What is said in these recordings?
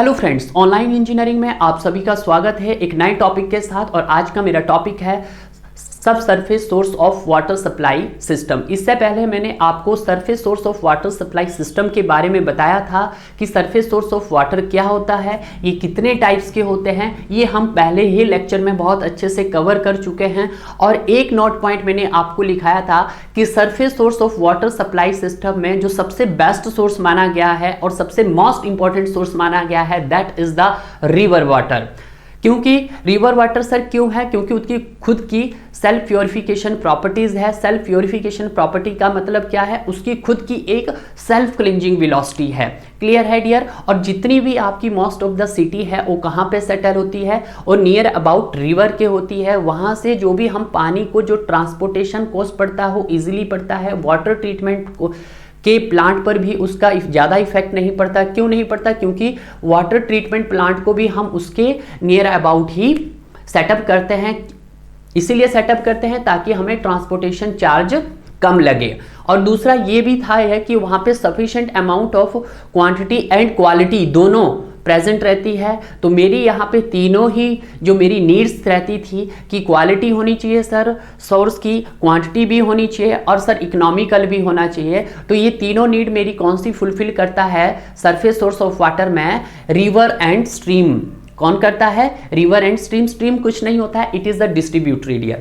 Hello friends, online engineering में आप सभी का स्वागत है एक नए टॉपिक के साथ। और आज का मेरा टॉपिक है सब surface source of water supply system. इससे पहले मैंने आपको surface source of water supply system के बारे में बताया था कि सरफेस सोर्स ऑफ वाटर क्या होता है, ये कितने टाइप्स के होते हैं, ये हम पहले ही लेक्चर में बहुत अच्छे से कवर कर चुके हैं। और एक नोट पॉइंट मैंने आपको लिखाया था कि surface source of water supply system में जो सबसे बेस्ट सोर्स माना गया है और सबसे मोस्ट इंपॉर्टेंट सोर्स माना गया है, that is the river water. क्योंकि रिवर वाटर सर क्यों है? क्योंकि उसकी खुद की सेल्फ प्योरिफिकेशन प्रॉपर्टीज है। सेल्फ प्योरिफिकेशन प्रॉपर्टी का मतलब क्या है? उसकी खुद की एक सेल्फ क्लींजिंग वेलोसिटी है। क्लियर है डियर? और जितनी भी आपकी मोस्ट ऑफ द सिटी है वो कहाँ पे सेटल होती है? और नियर अबाउट रिवर के होती है। वहाँ से जो भी हम पानी को जो ट्रांसपोर्टेशन कॉस्ट पड़ता है वो ईजिली पड़ता है। वाटर ट्रीटमेंट को के प्लांट पर भी उसका ज़्यादा इफेक्ट नहीं पड़ता। क्यों नहीं पड़ता? क्योंकि वाटर ट्रीटमेंट प्लांट को भी हम उसके नियर अबाउट ही सेटअप करते हैं। इसीलिए सेटअप करते हैं ताकि हमें ट्रांसपोर्टेशन चार्ज कम लगे। और दूसरा ये भी था है कि वहाँ पे sufficient amount of quantity and quality दोनों प्रेजेंट रहती है। तो मेरी यहाँ पे तीनों ही जो मेरी नीड्स रहती थी कि क्वालिटी होनी चाहिए सर, सोर्स की क्वांटिटी भी होनी चाहिए और सर इकोनॉमिकल भी होना चाहिए। तो ये तीनों नीड मेरी कौन सी फुलफिल करता है? सरफेस सोर्स ऑफ वाटर में रिवर एंड स्ट्रीम। कौन करता है? River and stream. स्ट्रीम कुछ नहीं होता है, it is the distributary area.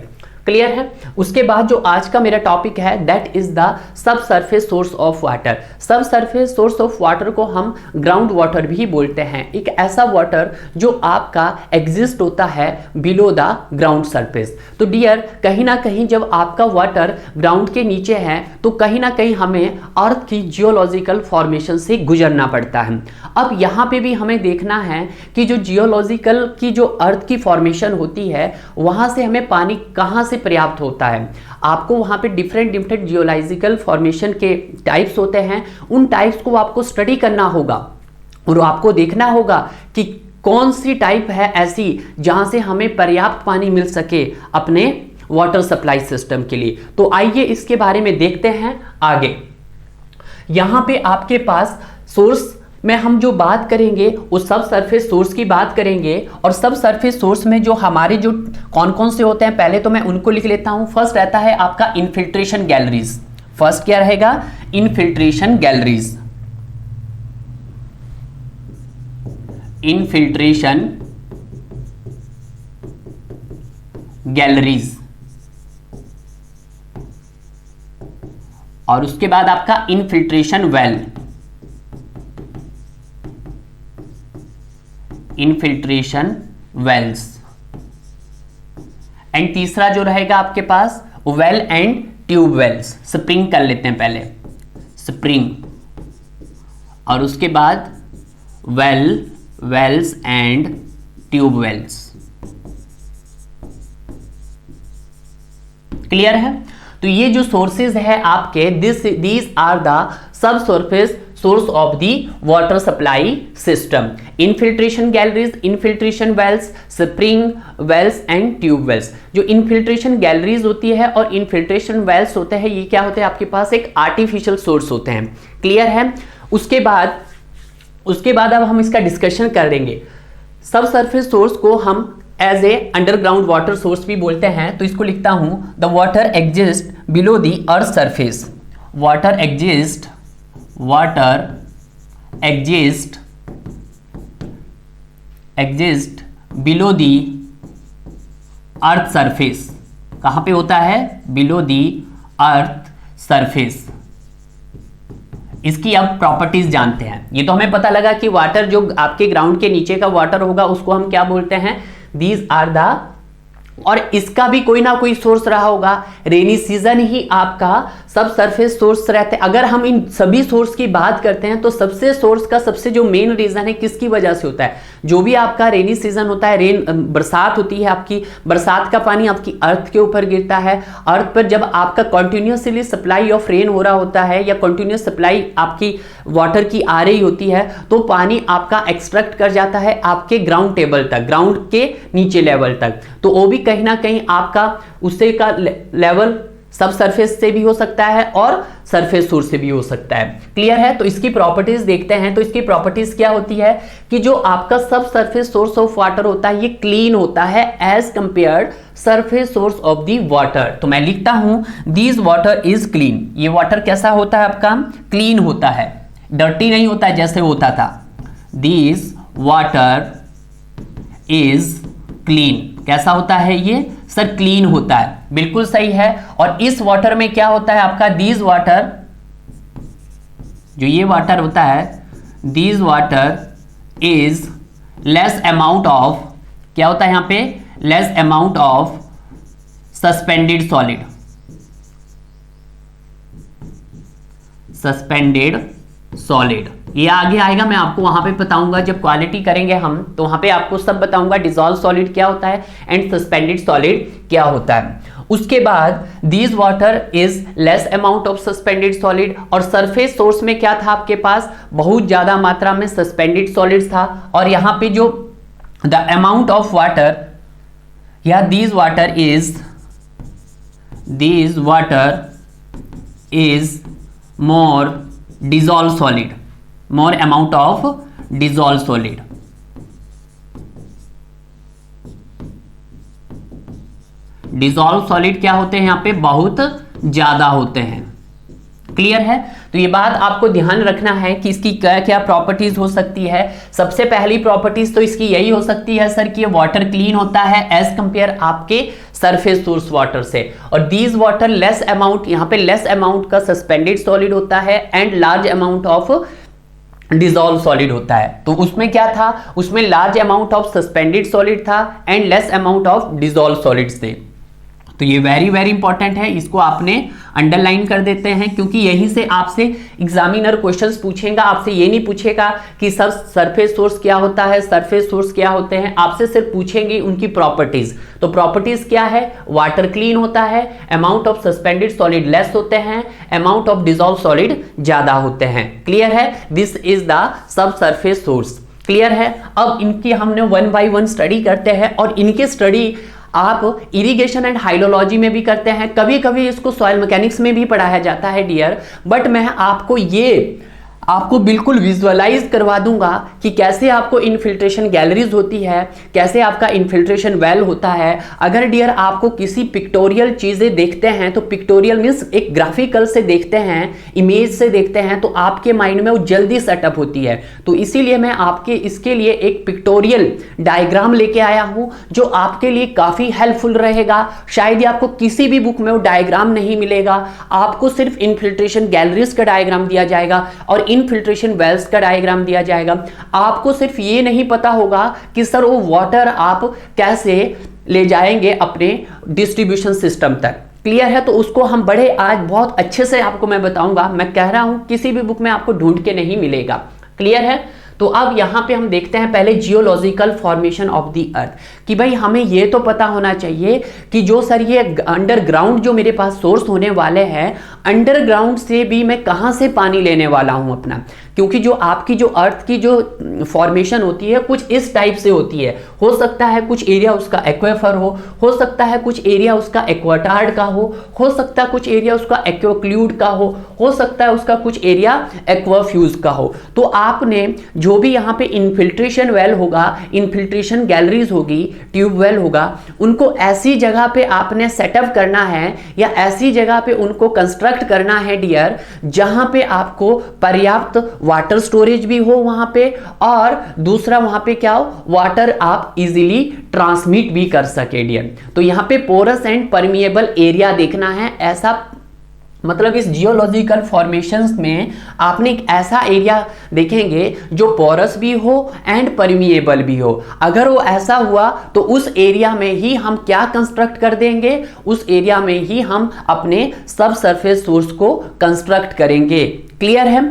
Clear है? उसके बाद जो आज का मेरा टॉपिक है that is the subsurface source of water. सब सरफेस सोर्स ऑफ वाटर को हम ग्राउंड वाटर भी बोलते हैं। एक ऐसा वाटर जो आपका एग्जिस्ट होता है बिलो द ग्राउंड सरफेस। तो डियर, कहीं ना कहीं जब आपका वाटर ग्राउंड के नीचे है तो कहीं ना कहीं हमें अर्थ की जियोलॉजिकल फॉर्मेशन से गुजरना पड़ता है। अब यहाँ पे भी हमें देखना है कि जो जियोलॉजिकल की जो अर्थ की फॉर्मेशन होती है वहां से हमें पानी कहाँ से पर्याप्त होता है। आपको वहां पे डिफरेंट जियोलॉजिकल फॉर्मेशन के टाइप्स होते हैं। उन टाइप्स को आपको स्टडी करना होगा और आपको देखना होगा कि कौन सी टाइप है ऐसी जहां से हमें पर्याप्त पानी मिल सके अपने वाटर सप्लाई सिस्टम के लिए। तो आइए इसके बारे में देखते हैं आगे। यहां पे आपके पास सोर्स में हम जो बात करेंगे वो सब सरफेस सोर्स की बात करेंगे। और सब सरफेस सोर्स में जो हमारे जो कौन कौन से होते हैं पहले तो मैं उनको लिख लेता हूं। फर्स्ट रहता है आपका इनफिल्ट्रेशन गैलरीज। फर्स्ट क्या रहेगा? Infiltration galleries. Infiltration galleries. और उसके बाद आपका infiltration well. Infiltration wells. And तीसरा जो रहेगा आपके पास well and tube wells. Spring कर लेते हैं पहले, स्प्रिंग। और उसके बाद wells and tube wells. Clear है? तो ये जो सोर्सेज है आपके these are the subsurface source of the water supply system. Infiltration galleries, infiltration wells, spring wells and tube wells. जो इनफिल्ट्रेशन गैलरीज होती है और इनफिल्ट्रेशन वेल्स होते हैं, ये क्या होते हैं आपके पास? एक आर्टिफिशियल सोर्स होते हैं। क्लियर है? उसके बाद अब हम इसका डिस्कशन करेंगे। सब सरफेस सोर्स को हम as a underground water source भी बोलते हैं। तो इसको लिखता हूं, the water exist below the earth surface. Water exist below the earth surface. कहां पे होता है? Below the earth surface. इसकी अब प्रॉपर्टीज जानते हैं। ये तो हमें पता लगा कि वाटर जो आपके ग्राउंड के नीचे का वाटर होगा उसको हम क्या बोलते हैं? These are the. और इसका भी कोई ना कोई सोर्स रहा होगा। रेनी सीजन ही आपका सब सरफेस सोर्स रहते हैं। अगर हम इन सभी सोर्स की बात करते हैं तो सबसे सोर्स का सबसे जो मेन रीजन है किसकी वजह से होता है? जो भी आपका रेनी सीजन होता है, बरसात होती है, आपकी बरसात का पानी आपकी अर्थ के ऊपर गिरता है। अर्थ पर जब आपका कंटिन्यूसली सप्लाई ऑफ रेन हो रहा होता है या कंटिन्यूस सप्लाई आपकी वाटर की आ रही होती है तो पानी आपका एक्सट्रैक्ट कर जाता है आपके ग्राउंड टेबल तक, ग्राउंड के नीचे लेवल तक। तो वो भी कहीं ना कहीं आपका उससे का लेवल सब सरफेस से भी हो सकता है और सरफेस सोर्स से भी हो सकता है। क्लियर है? तो इसकी प्रॉपर्टीज देखते हैं। तो इसकी प्रॉपर्टीज क्या होती है कि जो आपका सब सरफेस सोर्स ऑफ वाटर होता है ये क्लीन होता है as compared surface source of the water. तो मैं लिखता हूं दिस वाटर इज क्लीन। ये वाटर कैसा होता है आपका? क्लीन होता है, डर्टी नहीं होता है जैसे होता था। This water is clean. कैसा होता है ये सर? क्लीन होता है, बिल्कुल सही है। और इस वाटर में क्या होता है आपका? दिस वाटर, जो ये वाटर होता है, this water is less amount of, क्या होता है यहां पे? Less amount of suspended solid. Suspended solid ये आगे आएगा, मैं आपको वहां पे बताऊंगा जब क्वालिटी करेंगे हम, तो वहां पे आपको सब बताऊंगा डिसॉल्व सॉलिड क्या होता है एंड सस्पेंडेड सॉलिड क्या होता है। उसके बाद this water is less amount of suspended solid, और सरफेस सोर्स में क्या था आपके पास? बहुत ज्यादा मात्रा में सस्पेंडेड सॉलिड्स था। और यहां पे जो द अमाउंट ऑफ वाटर, या this water is more dissolved solid, more amount of dissolved solid। dissolved solid क्या होते हैं यहाँ पे? बहुत ज्यादा होते हैं। क्लियर है? तो ये बात आपको ध्यान रखना है कि इसकी क्या क्या प्रॉपर्टीज हो सकती है। सबसे पहली प्रॉपर्टीज तो इसकी यही हो सकती है सर कि ये वाटर क्लीन होता है एज कंपेयर आपके सरफेस सोर्स वाटर से। और दीज वाटर लेस अमाउंट, यहाँ पे लेस अमाउंट का सस्पेंडेड सॉलिड होता है and large amount of dissolve solid होता है। तो उसमें क्या था? उसमें large amount of suspended solid था and less amount of dissolve solids थे। तो ये वेरी वेरी इंपॉर्टेंट है, इसको आपने अंडरलाइन कर देते हैं, क्योंकि यहीं से आपसे एग्जामिनर क्वेश्चंस पूछेगा। आपसे ये नहीं पूछेगा कि सर सरफेस सोर्स क्या होता है, सरफेस सोर्स क्या होते हैं, आपसे सिर्फ पूछेंगे उनकी प्रॉपर्टीज। तो प्रॉपर्टीज क्या है? वाटर क्लीन होता है, amount of suspended solid less होते हैं, अमाउंट ऑफ डिसॉल्व सॉलिड ज्यादा होते हैं। क्लियर है? This is the subsurface source. Clear है? अब इनकी हमने 1 बाय 1 स्टडी करते हैं, और इनके स्टडी आप इरिगेशन एंड हाइड्रोलॉजी में भी करते हैं, कभी कभी इसको सॉइल मैकेनिक्स में भी पढ़ाया जाता है डियर। बट मैं आपको बिल्कुल विजुअलाइज करवा दूंगा कि कैसे आपको इनफिल्ट्रेशन गैलरीज होती है, कैसे आपका इनफिल्ट्रेशन वेल होता है। अगर डियर आपको किसी पिक्टोरियल चीजें देखते हैं, तो पिक्टोरियल मीन्स एक ग्राफिकल से देखते हैं, इमेज से देखते हैं, तो आपके माइंड में वो जल्दी सेटअप होती है। तो इसीलिए मैं आपके इसके लिए एक पिक्टोरियल डायग्राम लेके आया हूं जो आपके लिए काफी हेल्पफुल रहेगा। शायद ही आपको किसी भी बुक में वो डायग्राम नहीं मिलेगा, आपको सिर्फ इनफिल्ट्रेशन गैलरीज का डायग्राम दिया जाएगा और इनफिल्ट्रेशन वेल्स का डायग्राम दिया जाएगा। आपको सिर्फ ये नहीं पता होगा कि सर वो वाटर आप कैसे ले जाएंगे अपने डिस्ट्रीब्यूशन सिस्टम तक। क्लियर है? तो उसको हम बड़े आज बहुत अच्छे से आपको मैं बताऊंगा। मैं कह रहा हूं किसी भी बुक में आपको ढूंढ के नहीं मिलेगा। क्लियर है? तो अब यहां पे हम देखते हैं पहले geological formation of the earth, कि भाई हमें ये तो पता होना चाहिए कि जो सर ये अंडरग्राउंड जो मेरे पास सोर्स होने वाले हैं, अंडरग्राउंड से भी मैं कहां से पानी लेने वाला हूं अपना, क्योंकि जो आपकी जो अर्थ की जो फॉर्मेशन होती है कुछ इस टाइप से होती है। हो सकता है कुछ एरिया उसका एक्वेफर हो सकता है कुछ एरिया उसका एक्वाटार्ड का हो सकता है कुछ एरिया उसका एक्वाक्लूड का हो सकता है उसका कुछ एरिया एक्वाफ्यूज का हो। तो आपने जो भी यहाँ पे इनफिल्ट्रेशन वेल होगा, इनफिल्ट्रेशन गैलरीज होगी, ट्यूब वेल होगा, उनको ऐसी जगह पे आपने सेटअप करना है या ऐसी जगह पे उनको कंस्ट्रक्ट करना है डियर, जहां पे आपको पर्याप्त वाटर स्टोरेज भी हो वहां पे, और दूसरा वहां पे क्या हो, वाटर आप इजीली ट्रांसमिट भी कर सके डियर। तो यहां पे पोरस एंड परमिएबल एरिया देखना है। ऐसा मतलब इस जियोलॉजिकल फॉर्मेशंस में आपने एक ऐसा एरिया देखेंगे जो पोरस भी हो एंड परमिएबल भी हो। अगर वो ऐसा हुआ तो उस एरिया में ही हम क्या कंस्ट्रक्ट कर देंगे, उस एरिया में ही हम अपने सब सरफेस सोर्स को कंस्ट्रक्ट करेंगे। क्लियर है?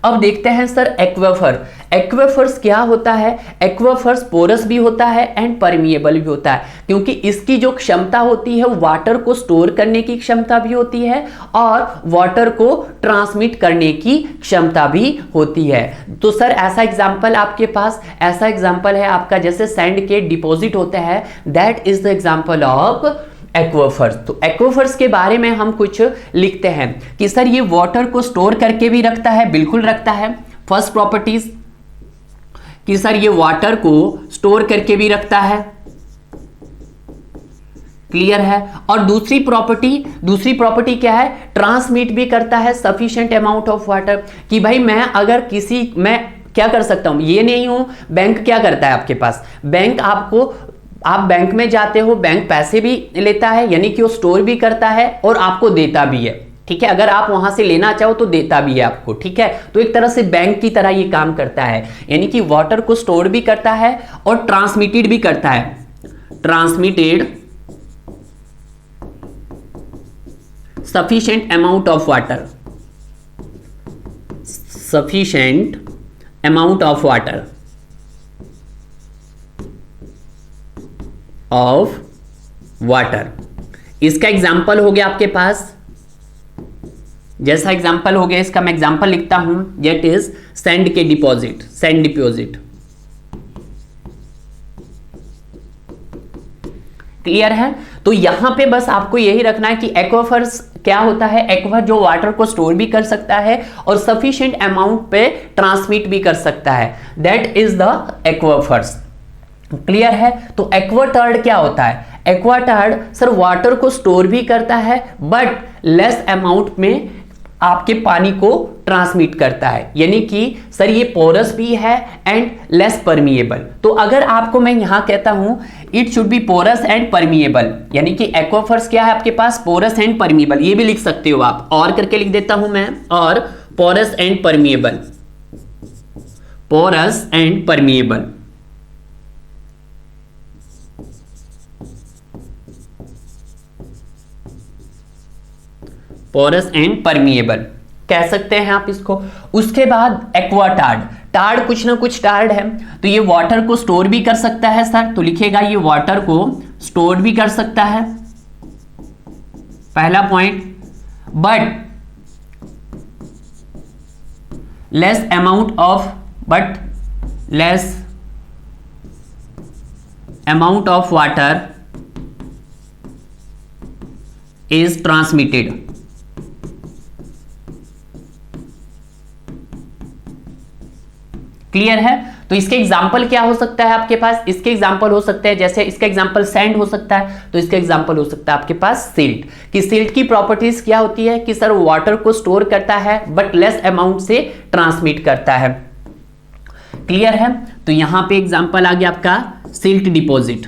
अब देखते हैं सर एक्वेफर। एक्वेफर्स क्या होता है? एक्वेफर्स पोरस भी होता है एंड परमिएबल भी होता है, क्योंकि इसकी जो क्षमता होती है वाटर को स्टोर करने की क्षमता भी होती है और वाटर को ट्रांसमिट करने की क्षमता भी होती है। तो सर ऐसा एग्जांपल आपके पास, ऐसा एग्जांपल है आपका जैसे सैंड के डिपॉजिट होते हैं, that is the example of aquifers. तो एक्वाफर्स के बारे में हम कुछ लिखते हैं कि सर ये वाटर को स्टोर करके भी रखता है, बिल्कुल रखता है। फर्स्ट प्रॉपर्टीज कि सर ये वाटर को स्टोर करके भी रखता है, क्लियर है। और दूसरी प्रॉपर्टी क्या है, ट्रांसमिट भी करता है सफिशिएंट अमाउंट ऑफ वाटर। कि भाई मैं क्या कर सकता हूं, ये नहीं हूं, बैंक क्या करता है आपके पास, आप बैंक में जाते हो, बैंक पैसे भी लेता है, यानी कि वो स्टोर भी करता है और आपको देता भी है, ठीक है। अगर आप वहां से लेना चाहो तो देता भी है आपको, ठीक है। तो एक तरह से बैंक की तरह ये काम करता है, यानी कि वाटर को स्टोर भी करता है और ट्रांसमिटेड भी करता है। Transmitted sufficient amount of water, sufficient amount of water इसका एग्जाम्पल हो गया आपके पास, जैसा एग्जाम्पल हो गया इसका मैं एग्जाम्पल लिखता हूं, that is sand deposit. Clear है। तो यहां पे बस आपको यही रखना है कि एक्वाफर्स क्या होता है, एक्वा जो वाटर को स्टोर भी कर सकता है और सफिशिएंट अमाउंट पे ट्रांसमिट भी कर सकता है, दैट इज द एक्वाफर्स। क्लियर है। तो एक्वाटर्ड क्या होता है, एक्वाटर्ड सर वाटर को स्टोर भी करता है बट लेस अमाउंट में आपके पानी को ट्रांसमिट करता है, यानी कि सर ये पोरस भी है एंड लेस परमिएबल। तो अगर आपको मैं यहां कहता हूं it should be porous and permeable, यानी कि एक्वाफर्स क्या है आपके पास, पोरस एंड परमिएबल, ये भी लिख सकते हो आप, और करके लिख देता हूं मैं, और porous and permeable, porous and permeable. Porous and permeable कह सकते हैं आप इसको। उसके बाद एक्वाटार्ड, टार्ड कुछ ना कुछ टार्ड है, तो ये वाटर को स्टोर भी कर सकता है सर, तो लिखेगा ये वाटर को स्टोर भी कर सकता है, पहला point, but less amount of water is transmitted. Clear है। तो इसके एग्जाम्पल क्या हो सकता है आपके पास, इसके एग्जाम्पल हो सकते हैं, जैसे इसका एग्जाम्पल सैंड हो सकता है, तो इसका एग्जाम्पल हो सकता है आपके पास सिल्ट। कि सिल्ट की प्रॉपर्टीज क्या होती है कि सर वाटर को स्टोर करता है बट लेस अमाउंट से ट्रांसमिट करता है। क्लियर है। तो यहां पे एग्जाम्पल आ गया आपका सिल्ट डिपॉजिट।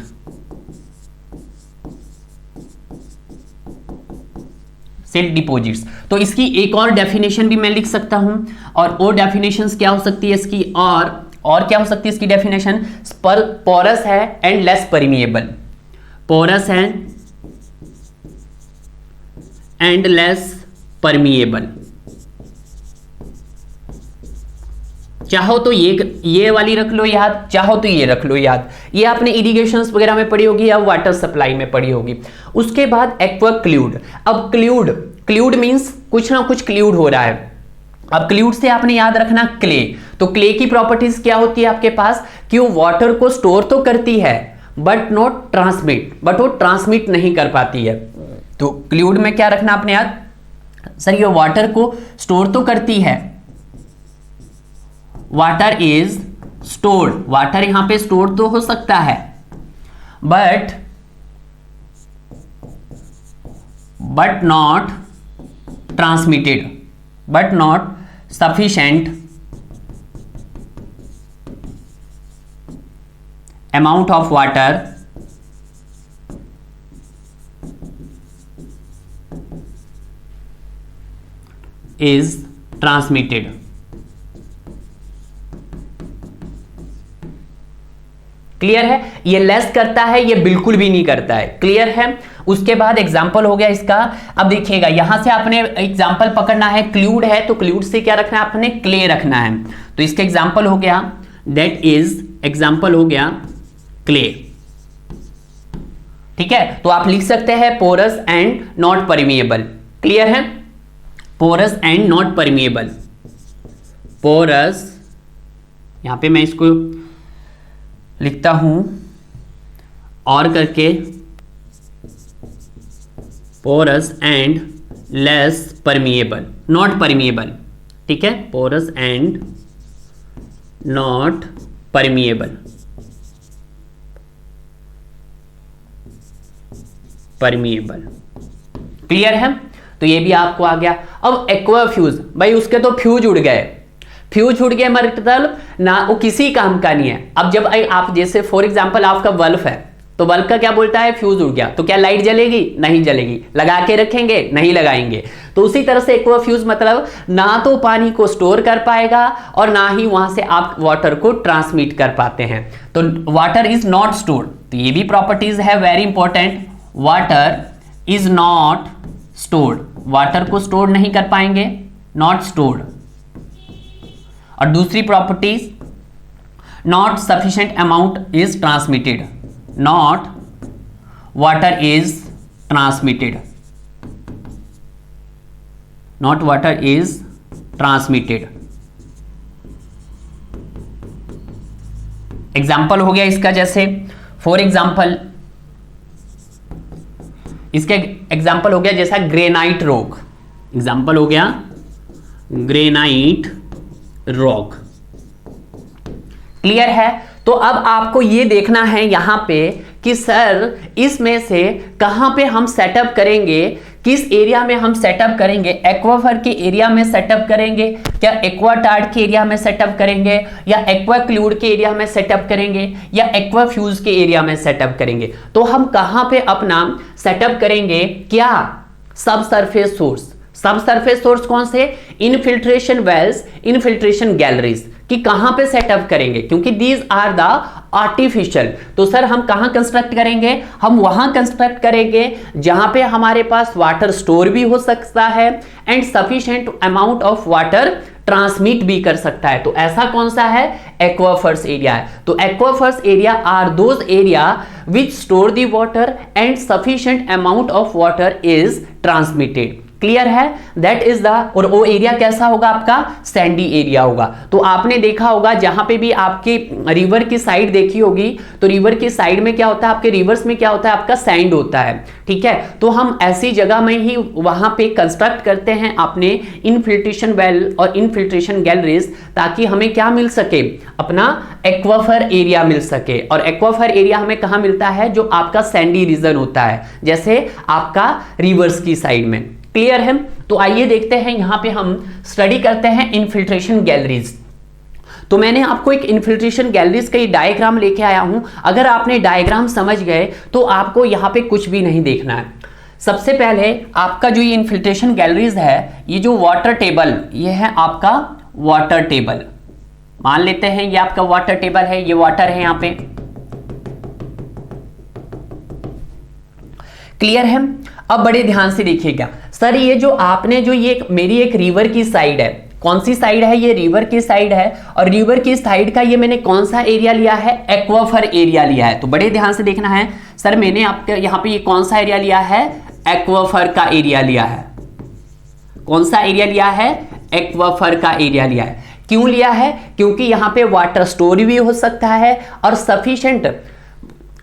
Silt deposits. तो इसकी एक और डेफिनेशन भी मैं लिख सकता हूं, और वो डेफिनेशंस क्या हो सकती है इसकी, और क्या हो सकती है इसकी डेफिनेशन, पोरस है एंड लेस परमिएबल, पोरस है एंड लेस परमिएबल। चाहो तो ये वाली रख लो याद, चाहो तो ये रख लो याद, ये आपने इरिगेशंस वगैरह में पढ़ी होगी या वाटर सप्लाई में पढ़ी होगी। उसके बाद एक्वा क्लूड। अब क्लूड मींस कुछ ना कुछ क्लूड हो रहा है। अब क्लूड से आपने याद रखना क्ले। तो क्ले की प्रॉपर्टीज क्या होती है आपके पास कि वो वाटर को स्टोर तो करती है बट वो ट्रांसमिट नहीं कर पाती है। तो क्लूड में क्या रखना आपने याद, सर ये वाटर को स्टोर तो करती है, वाटर इज स्टोर्ड, वाटर यहां पे स्टोर तो हो सकता है but not transmitted, but not sufficient amount of water is transmitted। Clear है। ये लेस करता है, ये बिल्कुल भी नहीं करता है। क्लियर है। उसके बाद एग्जाम्पल हो गया इसका। अब देखिएगा यहां से आपने एग्जाम्पल पकड़ना है, क्लूड है तो क्लूड से क्या रखना है आपने, क्ले रखना है। तो इसका एग्जाम्पल हो गया, दैट इज एग्जाम्पल हो गया क्ले। ठीक है। तो आप लिख सकते हैं porous and not permeable. Clear है। Porous and not permeable, porous, यहां पे मैं इसको लिखता हूं और करके porous and less permeable, not permeable, ठीक है, porous and not permeable, permeable, clear है। तो ये भी आपको आ गया। अब एक्वा फ्यूज, भाई उसके तो फ्यूज उड़ गए, फ्यूज उड़ गए मतलब ना वो किसी काम का नहीं है। अब जब आप जैसे फॉर एग्जांपल आपका बल्ब है, तो बल्ब का क्या बोलता है, फ्यूज उड़ गया, तो क्या लाइट जलेगी, नहीं जलेगी, लगा के रखेंगे, नहीं लगाएंगे। तो उसी तरह से एक्वा फ्यूज मतलब ना तो पानी को स्टोर कर पाएगा और ना ही वहां से आप वाटर को ट्रांसमिट कर पाते हैं। तो वाटर इज नॉट स्टोर्ड, तो ये भी प्रॉपर्टीज है very important, water is not stored, water को स्टोर नहीं कर पाएंगे, नॉट स्टोर्ड। और दूसरी properties, not sufficient amount is transmitted, not water is transmitted, not water is transmitted. Example हो गया इसका, जैसे फॉर एग्जाम्पल इसके एग्जाम्पल हो गया जैसा ग्रेनाइट रॉक, एग्जाम्पल हो गया ग्रेनाइट रॉक, क्लियर है। तो अब आपको ये देखना है यहां पे कि सर इसमें से कहां पे हम सेटअप करेंगे, किस एरिया में हम सेटअप करेंगे, एक्वाफर के एरिया में सेटअप करेंगे क्या, एक्वाटार्ड के एरिया में सेटअप करेंगे, या एक्वाक्लूड के एरिया में सेटअप करेंगे, या एक्वाफ्यूज के एरिया में सेटअप करेंगे। तो हम कहां पे अपना सेटअप करेंगे, क्या, सब सरफेस सोर्स। सब सरफेस सोर्स कौन से, इनफिल्ट्रेशन वेल्स, इनफिल्ट्रेशन गैलरीज कि कहां पे सेटअप करेंगे, क्योंकि दीज आर द आर्टिफिशियल। तो सर हम कहां कंस्ट्रक्ट करेंगे, हम वहां कंस्ट्रक्ट करेंगे जहां पे हमारे पास वाटर स्टोर भी हो सकता है and sufficient amount of water transmit भी कर सकता है। तो ऐसा कौन सा है, एक्वाफर्स एरिया है। तो aquifers area are those area which store the water and sufficient amount of water is transmitted, clear है। दैट इज द, और वो एरिया कैसा होगा आपका, सैंडी एरिया होगा। तो आपने देखा होगा जहां पे भी आपके रिवर की साइड देखी होगी, तो रिवर की साइड में क्या होता है, आपके रिवर्स में क्या होता है, आपका सैंड होता है, ठीक है। तो हम ऐसी जगह में ही वहां पे कंस्ट्रक्ट करते हैं अपने इनफिल्ट्रेशन वेल और इनफिल्ट्रेशन गैलरीज, ताकि हमें क्या मिल सके, अपना एक्वाफर एरिया मिल सके। और एक्वाफर एरिया हमें कहां मिलता है, जो आपका सैंडी रीजन होता है, जैसे आपका रिवर्स की साइड में, क्लियर है। तो आइए देखते हैं, यहां पे हम स्टडी करते हैं इनफिल्ट्रेशन गैलरीज। तो मैंने आपको एक इनफिल्ट्रेशन गैलरीज का डायग्राम लेके आया हूं। अगर आपने डायग्राम समझ गए तो आपको यहां पे कुछ भी नहीं देखना है। सबसे पहले आपका जो ये इनफिल्ट्रेशन गैलरीज है, ये जो वाटर टेबल, ये है आपका वाटर टेबल, मान लेते हैं ये आपका वाटर टेबल है, ये वाटर है यहां पे, क्लियर है। अब बड़े ध्यान से देखिएगा, सर ये जो आपने जो ये मेरी एक रिवर की साइड है, कौन सी साइड है, ये रिवर की साइड है, और रिवर की साइड का ये मैंने कौन सा एरिया लिया है, एक्वाफर एरिया लिया है। तो बड़े ध्यान से देखना है, सर मैंने आपके यहां पे ये कौन सा एरिया लिया है, एक्वाफर का एरिया लिया है। कौन सा एरिया लिया है, एक्वाफर का एरिया लिया है। क्यों लिया है, क्योंकि यहां पे वाटर स्टोर भी हो सकता है और सफिशिएंट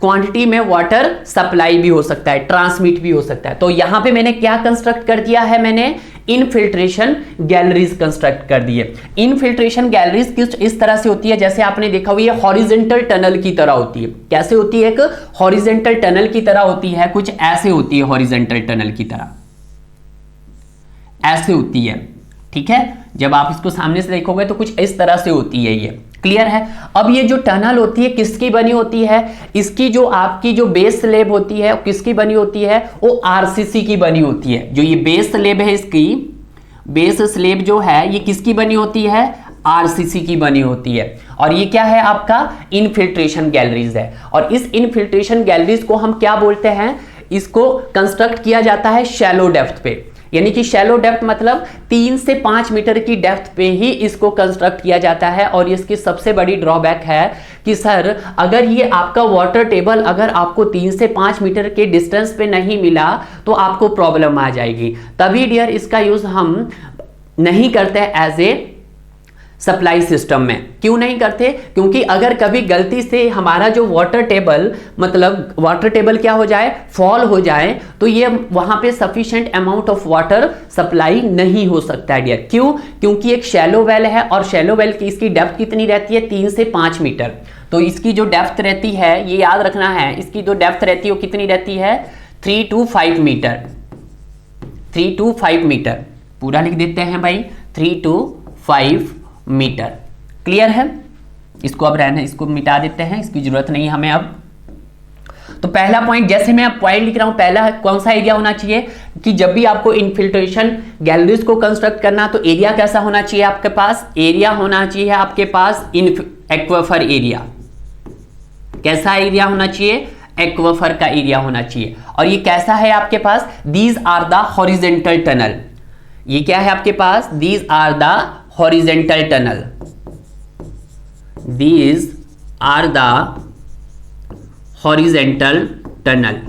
क्वांटिटी में वाटर सप्लाई भी हो सकता है, ट्रांसमिट भी हो सकता है। तो यहां पे मैंने क्या कंस्ट्रक्ट कर दिया है, मैंने इनफिल्ट्रेशन गैलरीज कंस्ट्रक्ट कर दी है। इनफिल्ट्रेशन गैलरीज किस इस तरह से होती है, जैसे आपने देखा हुआ ये हॉरिजेंटल टनल की तरह होती है। कैसे होती है, एक हॉरिजेंटल टनल की तरह होती है, कुछ ऐसे होती है, हॉरिजेंटल टनल की तरह ऐसे होती है, ठीक है। जब आप इसको सामने से देखोगे तो कुछ इस तरह से होती है, ये क्लियर है। अब ये जो टनल होती है किसकी बनी होती है, इसकी जो आपकी जो बेस स्लैब होती है किसकी बनी होती है, वो आरसीसी की बनी होती है। जो ये बेस स्लैब है, इसकी बेस स्लैब जो है ये किसकी बनी होती है, आरसीसी की बनी होती है। और ये क्या है, आपका इनफिल्ट्रेशन गैलरीज है। और इस इनफिल्ट्रेशन गैलरीज को हम क्या बोलते हैं, इसको कंस्ट्रक्ट किया जाता है शैलो डेप्थ पे, यानी कि शैलो डेप्थ मतलब 3 से 5 मीटर की डेप्थ पे ही इसको कंस्ट्रक्ट किया जाता है। और इसकी सबसे बड़ी ड्रॉबैक है कि सर अगर ये आपका वाटर टेबल अगर आपको 3 से 5 मीटर के डिस्टेंस पे नहीं मिला तो आपको प्रॉब्लम आ जाएगी। तभी डियर इसका यूज हम नहीं करते एज ए सप्लाई सिस्टम में। क्यों नहीं करते? क्योंकि अगर कभी गलती से हमारा जो वाटर टेबल, मतलब वाटर टेबल क्या हो जाए, फॉल हो जाए, तो ये वहां पे sufficient amount of water supply नहीं हो सकता है डियर। क्यों? क्योंकि एक शैलो वेल है और शैलो वेल की इसकी डेप्थ कितनी रहती है? 3 से 5 मीटर। तो इसकी जो डेप्थ रहती है, ये याद रखना है, इसकी जो डेप्थ रहती है वो कितनी रहती है? 3 to 5 मीटर। 3 to 5 मीटर पूरा लिख देते हैं भाई, 3 to 5 मीटर। क्लियर है? इसको अब रहने, इसको मिटा देते हैं, इसकी जरूरत नहीं है हमें अब। तो पहला पॉइंट, जैसे मैं अब पॉइंट लिख रहा हूं, पहला कौन सा एरिया होना चाहिए कि जब भी आपको इनफिल्ट्रेशन गैलरीज को कंस्ट्रक्ट करना, तो एरिया कैसा होना चाहिए आपके पास? एरिया होना चाहिए आपके पास एक्वाफर एरिया। कैसा एरिया होना चाहिए? एक्वाफर का एरिया होना चाहिए। और ये कैसा है आपके पास? These are the horizontal tunnel. ये क्या है आपके पास? These are the horizontal tunnel. These are the horizontal tunnel.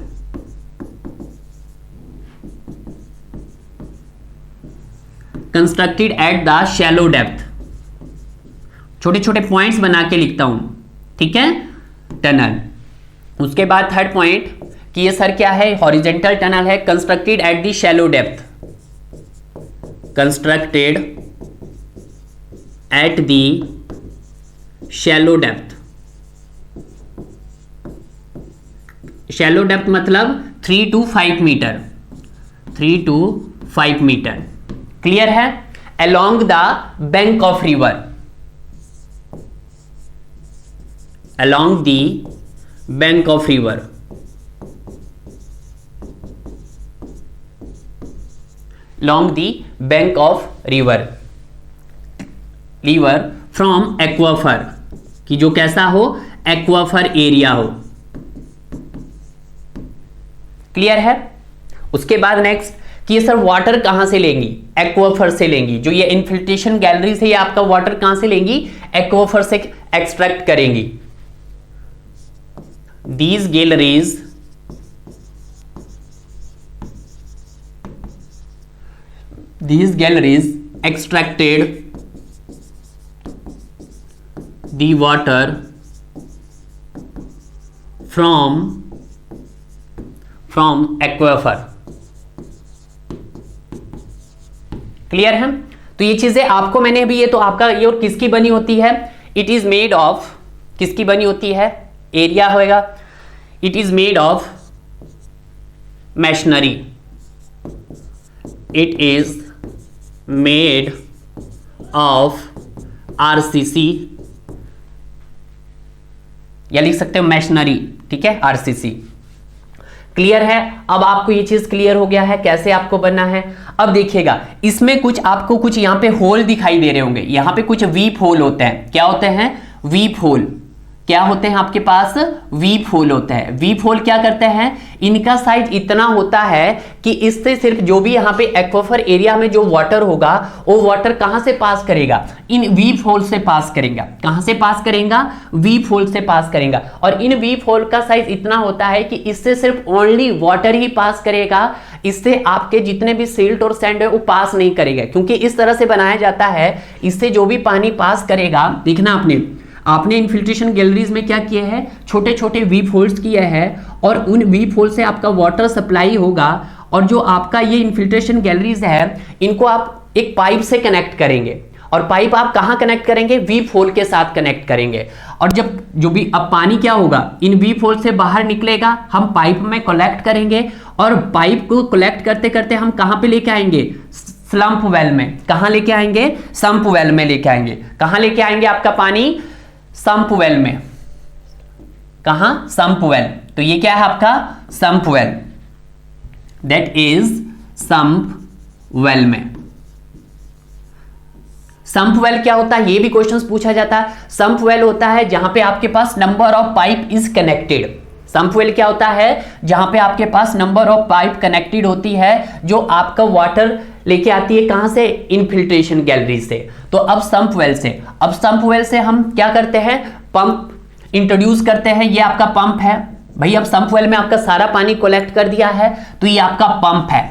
Constructed at the shallow depth. छोटे छोटे पॉइंट्स बना के लिखता हूं, ठीक है? टनल। उसके बाद थर्ड पॉइंट कि ये सर क्या है? हॉरिजेंटल टनल है, constructed at the shallow depth. Constructed at the shallow depth. Shallow depth मतलब 3 to 5 metre. 3 to 5 metre. Clear है? Along the bank of river. along the bank of river। along the bank of river from aquifer, कि जो कैसा हो? Aquifer area हो। Clear है? उसके बाद नेक्स्ट कि ये सर वाटर कहां से लेंगी? एक्वाफर से लेंगी। जो ये इनफिल्ट्रेशन गैलरी से ये आपका वाटर कहां से लेंगी? एक्वाफर से एक्सट्रैक्ट करेंगी। These galleries extracted the water from aquifer। Clear है? तो ये चीजें आपको मैंने अभी, ये तो आपका ये और किसकी बनी होती है? इट इज मेड ऑफ, किसकी बनी होती है? एरिया होएगा। It is made of machinery. It is made of RCC, या लिख सकते हो मैशनरी, ठीक है? आरसीसी। क्लियर है? अब आपको ये चीज क्लियर हो गया है कैसे आपको बनना है। अब देखिएगा, इसमें कुछ आपको कुछ यहां पे होल दिखाई दे रहे होंगे। यहां पे कुछ वीप होल होते हैं। क्या होते हैं? Weep hole. क्या होते हैं आपके पास? वीप होल होते हैं। वीप होल क्या करते हैं? इनका साइज इतना होता है कि इससे सिर्फ जो भी यहाँ पे एक्वाफर एरिया में जो वाटर होगा, वो वाटर कहां से पास करेगा? इन वीप होल से पास करेगा। कहां से पास करेगा? वीप होल से पास करेगा। और इन वीप होल का साइज इतना होता है कि इससे सिर्फ ओनली वाटर ही पास करेगा। इससे आपके जितने भी सिल्ट और सैंड है वो पास नहीं करेगा, क्योंकि इस तरह से बनाया जाता है। इससे जो भी पानी पास करेगा, देखना आपने इनफिल्ट्रेशन गैलरीज में क्या किए हैं? छोटे छोटे वीप होल्स किए हैं, और उन वीप होल से आपका वाटर सप्लाई होगा। और जो आपका ये इनफिल्ट्रेशन गैलरीज है, इनको आप एक पाइप से कनेक्ट करेंगे। और पाइप आप कहां कनेक्ट करेंगे? वीप होल के साथ कनेक्ट करेंगे। और जब जो भी अब पानी क्या होगा? इन वीप होल से बाहर निकलेगा, हम पाइप में कलेक्ट करेंगे। और पाइप को कलेक्ट करते करते हम कहां पे लेके आएंगे? स्लंप वेल में। कहां लेके आएंगे? संप वेल में लेके आएंगे। कहां लेके आएंगे आपका पानी? संप वेल में। कहां? Sump well. तो ये क्या है आपका? Sump well. That is sump well में। संप वेल क्या होता है? ये भी क्वेश्चंस पूछा जाता है। संप वेल होता है जहां पे आपके पास number of pipe is connected. Sump well क्या होता है? जहां पे आपके पास नंबर ऑफ पाइप कनेक्टेड होती है, जो आपका वाटर लेके आती है कहां से? इनफिल्ट्रेशन गैलरी से। तो अब संप वेल से हम क्या करते हैं? पंप इंट्रोड्यूस करते हैं। ये आपका पंप है भाई। अब संप वेल में आपका सारा पानी कलेक्ट कर दिया है, तो ये आपका पंप है।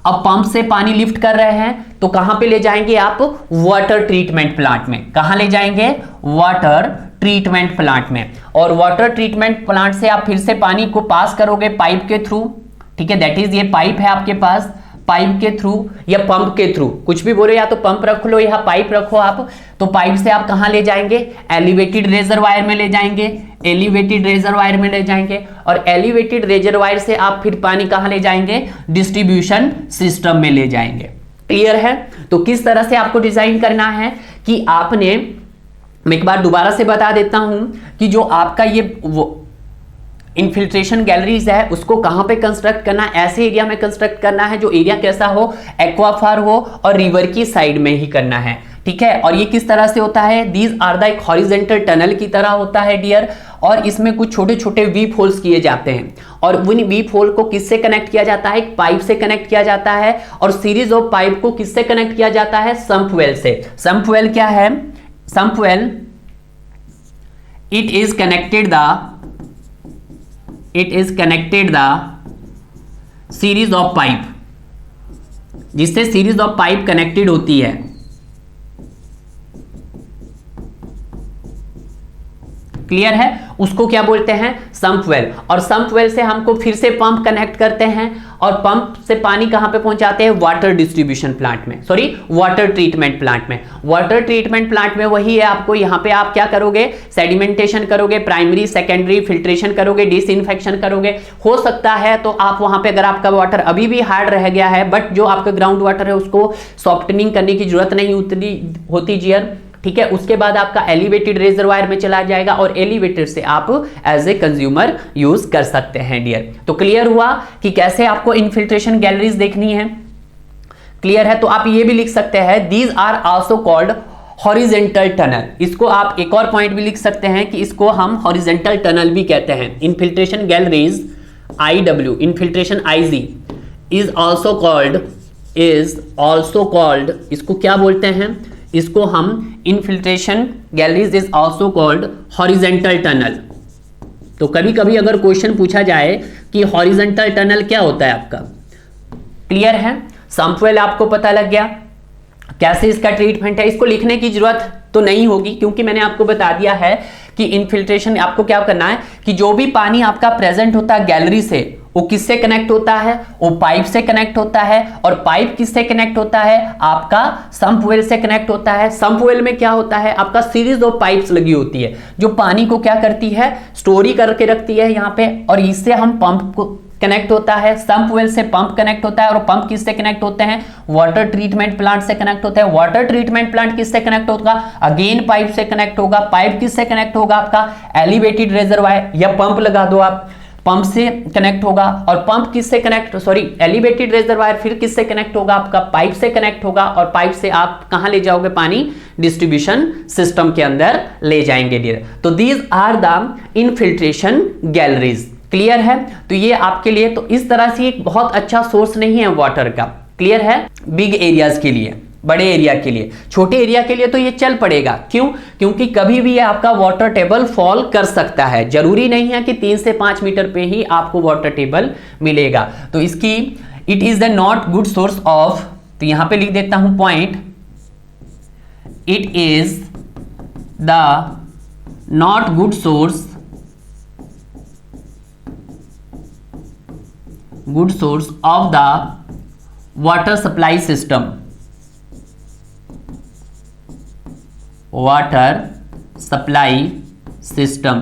अब पंप से पानी लिफ्ट कर रहे हैं तो कहां पे ले जाएंगे आप? वाटर ट्रीटमेंट प्लांट में। कहां ले जाएंगे? वाटर ट्रीटमेंट प्लांट में। और वाटर ट्रीटमेंट प्लांट से आप फिर से पानी को पास करोगे पाइप के थ्रू, ठीक है, दैट इज ये पाइप है आपके पास, पाइप के थ्रू या पंप के थ्रू, कुछ भी बोलो, या तो पंप रख लो या पाइप रखो आप। तो पाइप से आप कहां ले जाएंगे? एलिवेटेड रेजरवायर में ले जाएंगे, एलिवेटेड रेजरवायर में ले जाएंगे। और एलिवेटेड रेजरवायर से आप फिर पानी कहां ले जाएंगे? डिस्ट्रीब्यूशन सिस्टम में ले जाएंगे। क्लियर है? तो किस तरह से आपको डिजाइन करना है कि आपने, मैं एक बार दोबारा से बता देता हूं कि जो आपका ये इनफिल्ट्रेशन गैलरीज है उसको कहां पे कंस्ट्रक्ट करना है? ऐसे एरिया में कंस्ट्रक्ट करना है जो एरिया कैसा हो? एक्वाफार हो और रिवर की साइड में ही करना है, ठीक है। और ये किस तरह से होता है? दीज आर द एक हॉरिजेंटल टनल की तरह होता है डियर, और इसमें कुछ छोटे छोटे वीप होल्स किए जाते हैं, और उन वीप होल को किससे कनेक्ट किया जाता है? एक पाइप से कनेक्ट किया जाता है। और सीरीज ऑफ पाइप को किससे कनेक्ट किया जाता है? सम्प वेल से। सम्प वेल क्या है? Sump well, it is connected the series of pipe, जिससे सीरीज ऑफ पाइप कनेक्टेड होती है। क्लियर है? उसको क्या बोलते हैं? Sump well. और सम्प वेल से हमको फिर से पंप कनेक्ट करते हैं, और पंप से पानी कहां पे पहुंचाते हैं? वाटर डिस्ट्रीब्यूशन प्लांट में, सॉरी वाटर ट्रीटमेंट प्लांट में। वाटर ट्रीटमेंट प्लांट में वही है, आपको यहां पे आप क्या करोगे? सेडिमेंटेशन करोगे, प्राइमरी सेकेंडरी फिल्ट्रेशन करोगे, डिसइंफेक्शन करोगे। हो सकता है तो आप वहां पे, अगर आपका वाटर अभी भी हार्ड रह गया है, बट जो आपका ग्राउंड वाटर है उसको सॉफ्टनिंग करने की जरूरत नहीं होती जियर, ठीक है। उसके बाद आपका एलिवेटेड रेजरवायर में चला जाएगा, और एलिवेटेड से आप एज ए कंज्यूमर यूज कर सकते हैं डियर। तो क्लियर हुआ कि कैसे आपको इनफिल्ट्रेशन गैलरीज देखनी है? क्लियर है? तो आप ये भी लिख सकते हैं, these are also called horizontal tunnel. इसको आप एक और पॉइंट भी लिख सकते हैं कि इसको हम हॉरिजेंटल टनल भी कहते हैं। Infiltration galleries IW, infiltration IG is also called, इसको क्या बोलते हैं? इसको हम infiltration galleries is also called horizontal tunnel. तो कभी कभी अगर क्वेश्चन पूछा जाए कि हॉरिजेंटल टनल क्या होता है आपका, क्लियर है? सम्प वेल आपको पता लग गया, कैसे इसका ट्रीटमेंट है, इसको लिखने की जरूरत तो नहीं होगी, क्योंकि मैंने आपको बता दिया है कि इनफिल्ट्रेशन आपको क्या करना है कि जो भी पानी आपका प्रेजेंट होता है गैलरी से, वो किससे कनेक्ट होता है? वो पाइप से कनेक्ट होता है। और पाइप किससे कनेक्ट होता है? आपका सम्प वेल से कनेक्ट होता है। सम्प वेल में क्या होता है? आपका सीरीज ऑफ पाइप्स लगी होती है जो पानी को क्या करती है? स्टोरी करके रखती है यहाँ पे, और इससे हम पंप को कनेक्ट होता है। सम्प वेल से पंप कनेक्ट होता है, और पंप किससे कनेक्ट होते हैं? वाटर ट्रीटमेंट प्लांट से कनेक्ट होते हैं। वाटर ट्रीटमेंट प्लांट किससे कनेक्ट होगा? अगेन पाइप से कनेक्ट होगा। पाइप किससे कनेक्ट होगा? आपका एलिवेटेड रेजरवायर या पंप लगा दो आप, पंप से कनेक्ट होगा। और पंप किससे कनेक्ट, सॉरी एलिवेटेड रेजरवायर फिर किससे कनेक्ट होगा? आपका पाइप से कनेक्ट होगा, और पाइप से आप कहां ले जाओगे पानी? डिस्ट्रीब्यूशन सिस्टम के अंदर ले जाएंगे डियर। तो these are the infiltration galleries. Clear है? तो ये आपके लिए तो इस तरह से एक बहुत अच्छा सोर्स नहीं है वाटर का। क्लियर है? बिग एरियाज के लिए, बड़े एरिया के लिए, छोटे एरिया के लिए तो ये चल पड़ेगा। क्यों? क्योंकि कभी भी आपका वाटर टेबल फॉल कर सकता है। जरूरी नहीं है कि 3 से 5 मीटर पे ही आपको वाटर टेबल मिलेगा। तो इसकी it is the not good source of, तो यहां पे लिख देता हूं point, it is the not good source of the water supply system, water supply system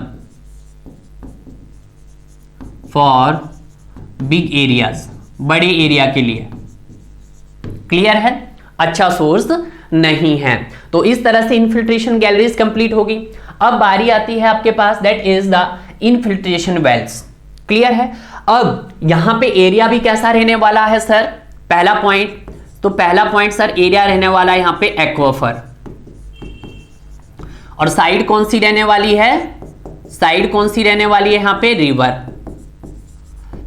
for big areas, बड़े एरिया के लिए। क्लियर है? अच्छा सोर्स नहीं है। तो इस तरह से इनफिल्ट्रेशन गैलरीज कंप्लीट होगी। अब बारी आती है आपके पास, that is the infiltration wells. Clear है? अब यहां पे एरिया भी कैसा रहने वाला है सर? पहला पॉइंट, तो पहला पॉइंट सर एरिया रहने वाला है यहां पे एक्वाफर, और साइड कौन सी रहने वाली है? साइड कौन सी रहने वाली है यहां पे? रिवर।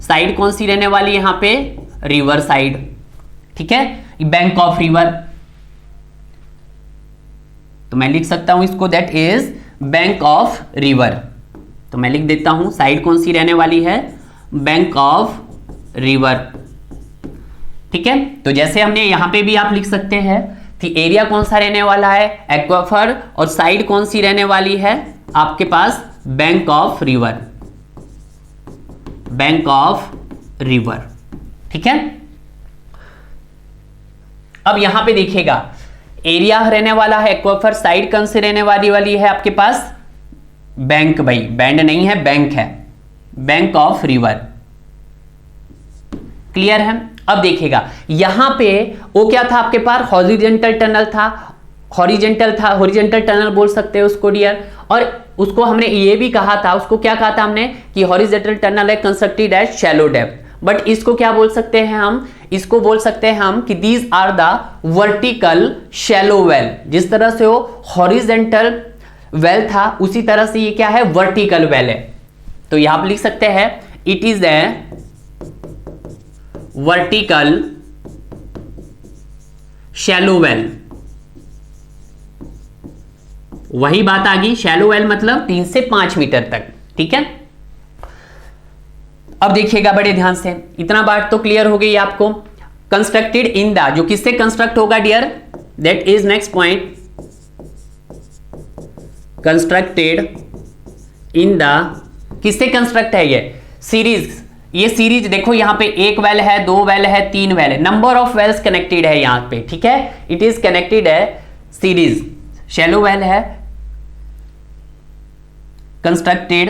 साइड कौन सी रहने वाली है यहां पे? River side. ठीक है, बैंक ऑफ रिवर, तो मैं लिख सकता हूं इसको, that is bank of river. तो मैं लिख देता हूं साइड कौन सी रहने वाली है? Bank of river. ठीक है, तो जैसे हमने यहां पे भी आप लिख सकते हैं कि एरिया कौन सा रहने वाला है एक्वाफर, और साइड कौन सी रहने वाली है आपके पास bank of river, bank of river. ठीक है, अब यहां पे देखिएगा एरिया रहने वाला है एक्वाफर, साइड कौन सी रहने वाली है आपके पास बैंक, भाई बैंड नहीं है बैंक है, बैंक ऑफ रिवर। क्लियर है। अब देखिएगा यहां पे वो क्या था आपके पास हॉरिजॉन्टल टनल था, हॉरिजॉन्टल टनल बोल सकते हैं उसको डियर, और उसको हमने ये भी कहा था, उसको क्या कहा था हमने कि हॉरिजॉन्टल टनल है constructed eight shallow depth, but इसको क्या बोल सकते हैं हम, इसको बोल सकते हैं हम कि these are the vertical shallow well. जिस तरह से वो हॉरिजॉन्टल वेल था उसी तरह से ये क्या है वर्टिकल वेल है, तो यहां पर लिख सकते हैं it is A vertical shallow well. वही बात आ गई, शैलो वेल मतलब 3 से 5 मीटर तक। ठीक है, अब देखिएगा बड़े ध्यान से, इतना बात तो क्लियर हो गई आपको। कंस्ट्रक्टेड इन द, जो किससे कंस्ट्रक्ट होगा dear, that is next point, constructed in the, किससे कंस्ट्रक्ट है ये सीरीज, ये सीरीज देखो यहां पे एक वेल है, 2 वेल है, 3 वेल है, नंबर ऑफ वेल्स कनेक्टेड है यहां पे। ठीक है, इट इज कनेक्टेड है सीरीज, शैलो वेल है कंस्ट्रक्टेड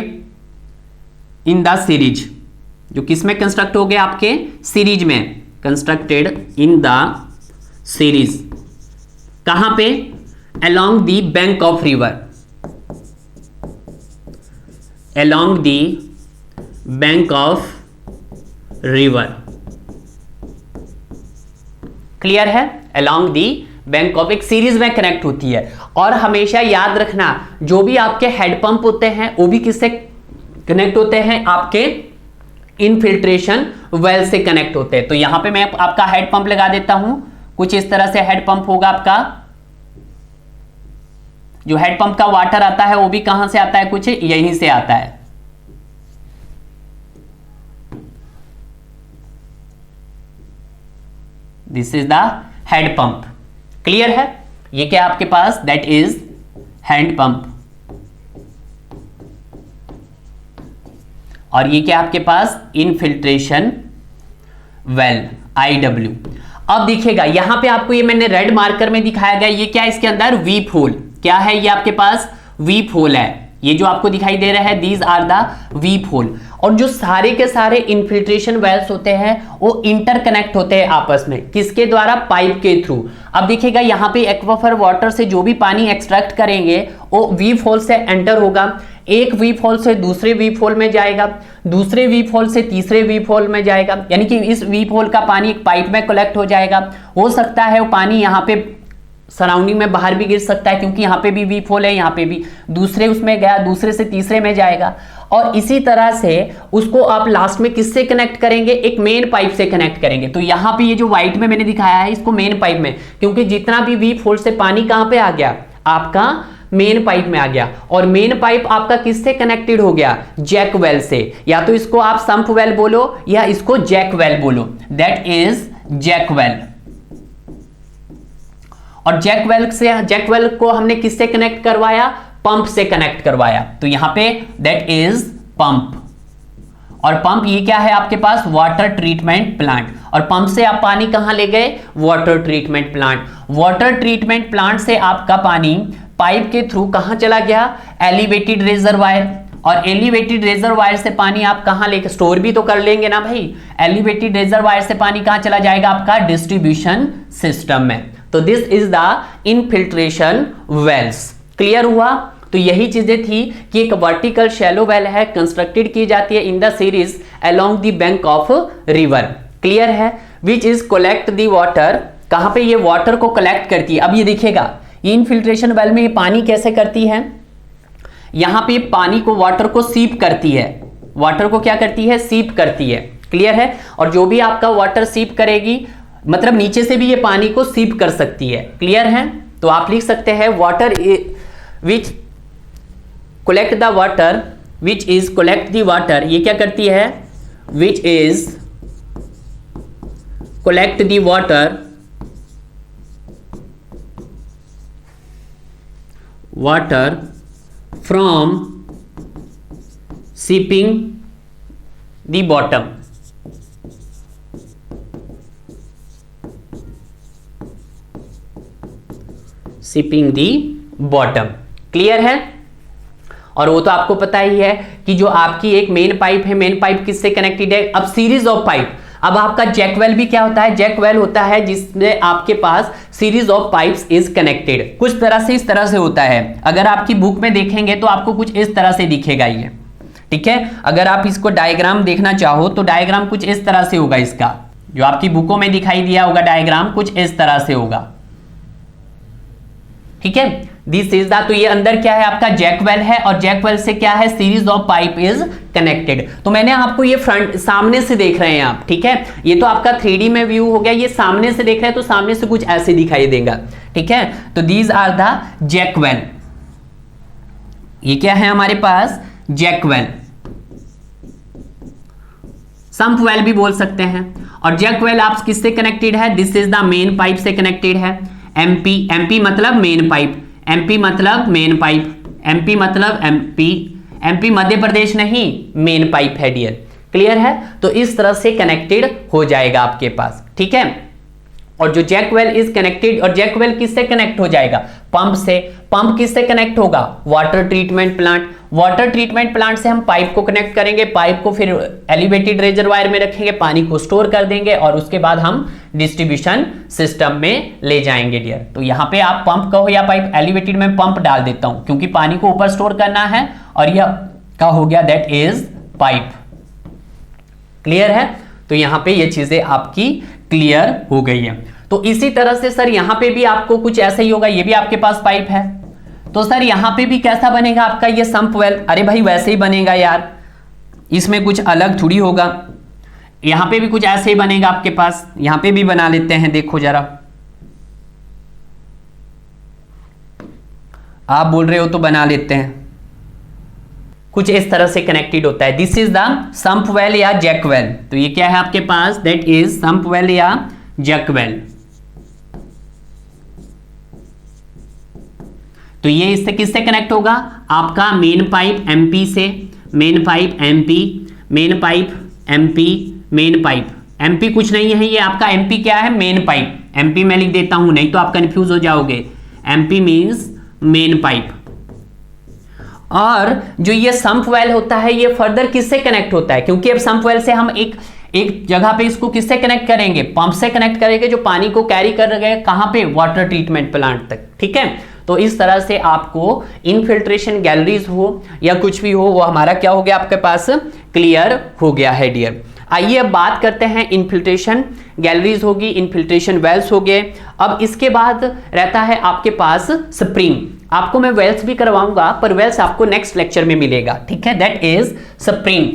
इन द सीरीज, जो किसमें कंस्ट्रक्ट हो गया आपके सीरीज में, कंस्ट्रक्टेड इन द सीरीज, कहां पे along the bank of river, along the bank of river। Clear है, along the bank of, एक सीरीज में कनेक्ट होती है। और हमेशा याद रखना जो भी आपके हेड पंप होते हैं वो भी किससे कनेक्ट होते हैं, आपके इनफिल्ट्रेशन वेल से कनेक्ट होते हैं। तो यहां पे मैं आपका हेड पंप लगा देता हूं, कुछ इस तरह से हेड पंप होगा आपका। जो हेड पंप का वाटर आता है वो भी कहां से आता है, कुछ यहीं से आता है। This is the head pump. Clear है, ये क्या आपके पास, दैट इज हैंड पंप, और ये क्या आपके पास इनफिल्ट्रेशन वेल, IW। अब देखिएगा यहां पे आपको ये मैंने रेड मार्कर में दिखाया गया, ये क्या है इसके अंदर वीप होल, क्या है ये आपके पास वीप होल है, ये जो आपको दिखाई दे रहा है these are the weep hole. और जो सारे के सारे इनफिल्ट्रेशन वेल्स होते हैं वो इंटरकनेक्ट होते हैं आपस में, किसके द्वारा, पाइप के थ्रू। अब देखिएगा यहाँ पे एक्वाफर वाटर से जो भी पानी एक्सट्रैक्ट करेंगे वो वीप होल से एंटर होगा, एक वीप होल से दूसरे वीप होल में जाएगा, दूसरे वीप होल से तीसरे वीप होल में जाएगा, यानी कि इस वीप होल का पानी एक पाइप में कलेक्ट हो जाएगा। हो सकता है वो पानी यहाँ पे सराउंडिंग में बाहर भी गिर सकता है, क्योंकि यहाँ पे भी वीप होल है, यहाँ पे भी दूसरे उसमें गया, दूसरे से तीसरे में जाएगा, और इसी तरह से उसको आप लास्ट में किससे कनेक्ट करेंगे, एक मेन पाइप से कनेक्ट करेंगे। तो यहाँ पे ये जो व्हाइट में मैंने दिखाया है इसको मेन पाइप में, क्योंकि जितना भी वीप होल से पानी कहाँ पे आ गया, आपका मेन पाइप में आ गया, और मेन पाइप आपका किससे कनेक्टेड हो गया, जैक वेल से। या तो इसको आप संप वेल बोलो या इसको जैक वेल बोलो, दैट इज जैक वेल। और जैक वेल को हमने किससे कनेक्ट करवाया, पंप से कनेक्ट करवाया। तो यहां पे दैट इज पंप, और पंप ये क्या है आपके पास, वाटर ट्रीटमेंट प्लांट। और पंप से आप पानी कहां ले गए, water treatment plant. Water treatment plant से आपका पानी पाइप के थ्रू कहां चला गया, एलिवेटेड रिजर्वायर। और एलिवेटेड रिजर्वायर से पानी आप कहां लेके स्टोर भी तो कर लेंगे ना भाई, एलिवेटेड रिजर्वायर से पानी कहां चला जाएगा, आपका डिस्ट्रीब्यूशन सिस्टम में। तो this is the infiltration wells. Clear हुआ। तो यही चीजें थी कि एक वर्टिकल शैलो वेल है, कंस्ट्रक्टेड की जाती है in the series along the bank of river. Clear है, which is collect the water, कहां पे ये वाटर को कलेक्ट करती है। अब ये देखिएगा ये इनफिल्ट्रेशन वेल में ये पानी कैसे करती है, यहां पे पानी को, वाटर को सीप करती है, वाटर को क्या करती है, सीप करती है। क्लियर है, और जो भी आपका वाटर सीप करेगी, मतलब नीचे से भी ये पानी को सीप कर सकती है। क्लियर है, तो आप लिख सकते हैं water which collect the water, which is collect the water, ये क्या करती है, which is collect the water from seeping the bottom. Seeping the bottom. Clear है? और वो तो आपको पता ही है कि जो आपकी एक मेन पाइप है, मेन पाइप किससे कनेक्टेड है? अब सीरीज ऑफ पाइप। अब आपका जैक वेल भी क्या होता है? जैक वेल होता है जिसमें आपके पास series of pipes is connected. कुछ तरह से इस तरह से होता है। अगर आपकी बुक में देखेंगे तो आपको कुछ इस तरह से दिखेगा ये, ठीक है। अगर आप इसको डायग्राम देखना चाहो तो डायग्राम कुछ इस तरह से होगा। इसका जो आपकी बुकों में दिखाई दिया होगा डायग्राम कुछ इस तरह से होगा, ठीक है। दिस इज द, तो ये अंदर क्या है? आपका जैक वेल है और जैक वेल से क्या है? Series of pipe is connected. तो मैंने आपको ये फ्रंट सामने से देख रहे हैं आप, ठीक है। ये तो आपका 3D में व्यू हो गया, ये सामने से देख रहे हैं तो सामने से कुछ ऐसे दिखाई देगा, ठीक है। तो these are the jack well. ये क्या है हमारे पास? Jack well. संप वेल भी बोल सकते हैं। और जैक वेल आप किससे कनेक्टेड है? This is the main pipe से कनेक्टेड है। एमपी, एमपी मतलब मेन पाइप, एमपी मतलब मेन पाइप, एमपी मतलब एमपी मध्य प्रदेश नहीं, मेन पाइप है डियर। क्लियर है? तो इस तरह से कनेक्टेड हो जाएगा आपके पास, ठीक है। और जो जैक वेल इज कनेक्टेड, और जैक वेल किससे कनेक्ट हो जाएगा? पंप से। पंप किससे कनेक्ट होगा? Water treatment plant. Water treatment plant से हम पाइप को कनेक्ट करेंगे, पाइप को फिर एलिवेटेड रेजरवायर में रखेंगे, पानी को स्टोर कर देंगे और उसके बाद हम डिस्ट्रीब्यूशन सिस्टम में ले जाएंगे डियर। तो यहां पे आप पंप कहो या पाइप, एलिवेटेड में पंप डाल देता हूं क्योंकि पानी को ऊपर स्टोर करना है, और यह क्या हो गया? That is pipe. क्लियर है? तो यहां पे ये चीजें आपकी क्लियर हो गई है। तो इसी तरह से सर यहां पे भी आपको कुछ ऐसा ही होगा। ये भी आपके पास पाइप है, तो सर यहां पे भी कैसा बनेगा आपका ये संप वेल? अरे भाई वैसे ही बनेगा यार, इसमें कुछ अलग थोड़ी होगा। यहां पे भी कुछ ऐसे ही बनेगा आपके पास। यहां पे भी बना लेते हैं, देखो जरा। आप बोल रहे हो तो बना लेते हैं। कुछ इस तरह से कनेक्टेड होता है। This is the sump well या जैक वेल। तो ये क्या है आपके पास? दैट इज संप वेल या जैक वेल। तो ये इससे किससे कनेक्ट होगा? आपका मेन पाइप एमपी से, main pipe MP, main pipe MP, main pipe. MP कुछ नहीं है, ये आपका एमपी क्या है? Main pipe. एमपी मैं लिख देता हूं, नहीं तो आप कंफ्यूज हो जाओगे। MP means main pipe. और जो ये संप वेल होता है ये फर्दर किससे कनेक्ट होता है? क्योंकि अब संप वेल से हम एक जगह पे इसको किससे कनेक्ट करेंगे? पंप से कनेक्ट करेंगे, जो पानी को कैरी कर रहे हैं कहां पे? वाटर ट्रीटमेंट प्लांट तक, ठीक है। तो इस तरह से आपको इनफिल्ट्रेशन गैलरीज हो या कुछ भी हो, वो हमारा क्या हो गया आपके पास? क्लियर हो गया है डियर। आइए अब बात करते हैं, इनफिल्ट्रेशन गैलरीज होगी, इनफिल्ट्रेशन वेल्स हो गए। अब इसके बाद रहता है आपके पास स्प्रिंग। आपको मैं वेल्स भी करवाऊंगा, पर वेल्स आपको नेक्स्ट लेक्चर में मिलेगा, ठीक है। That is spring.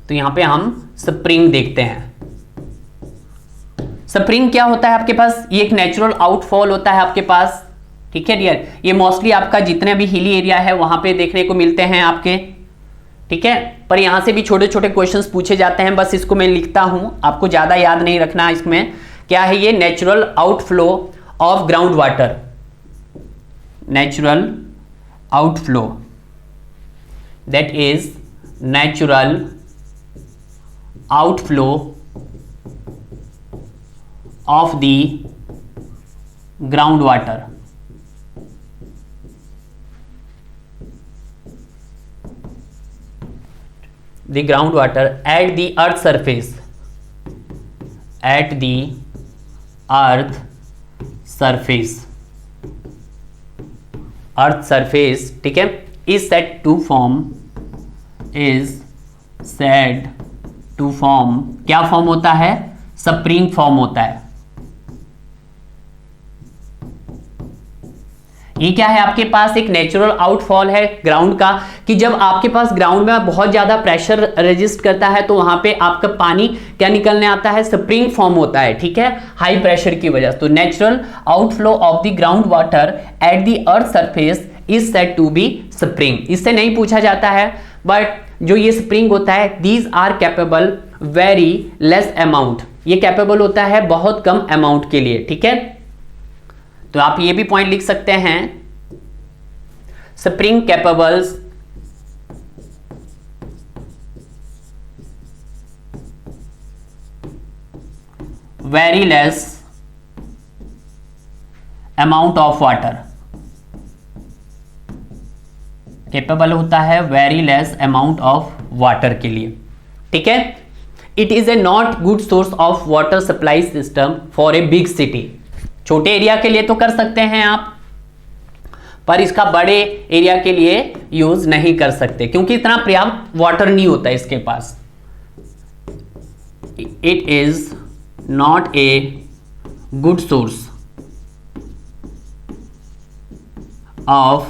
तो यहां पे हम स्प्रिंग देखते हैं। स्प्रिंग क्या होता है आपके पास? ये एक नेचुरल आउटफॉल होता है आपके पास, ठीक है डियर। ये मोस्टली आपका जितने भी हिली एरिया है वहां पे देखने को मिलते हैं आपके, ठीक है। पर यहां से भी छोटे छोटे क्वेश्चंस पूछे जाते हैं, बस इसको मैं लिखता हूं, आपको ज्यादा याद नहीं रखना। इसमें क्या है? ये natural outflow of ground water, natural outflow, that is natural outflow of the ground water. The groundwater at the earth surface, at the earth surface, earth surface, ठीक है, is said to form, is said to form, क्या form होता है? Spring form होता है। ये क्या है आपके पास? एक नेचुरल आउटफॉल है ग्राउंड का, कि जब आपके पास ग्राउंड में बहुत ज्यादा प्रेशर रेजिस्ट करता है तो वहां पे आपका पानी क्या निकलने आता है? स्प्रिंग फॉर्म होता है, ठीक है, हाई प्रेशर की वजह से। तो natural outflow of the ground water at the earth surface is said to be spring. इससे नहीं पूछा जाता है, बट जो ये स्प्रिंग होता है, these are capable very less amount, ये कैपेबल होता है बहुत कम अमाउंट के लिए, ठीक है। तो आप ये भी पॉइंट लिख सकते हैं, spring capables very less amount of water, capable होता है very less amount of water के लिए, ठीक है। It is a not good source of water supply system for a big city, छोटे एरिया के लिए तो कर सकते हैं आप, पर इसका बड़े एरिया के लिए यूज नहीं कर सकते क्योंकि इतना पर्याप्त वाटर नहीं होता इसके पास। It is not a good source of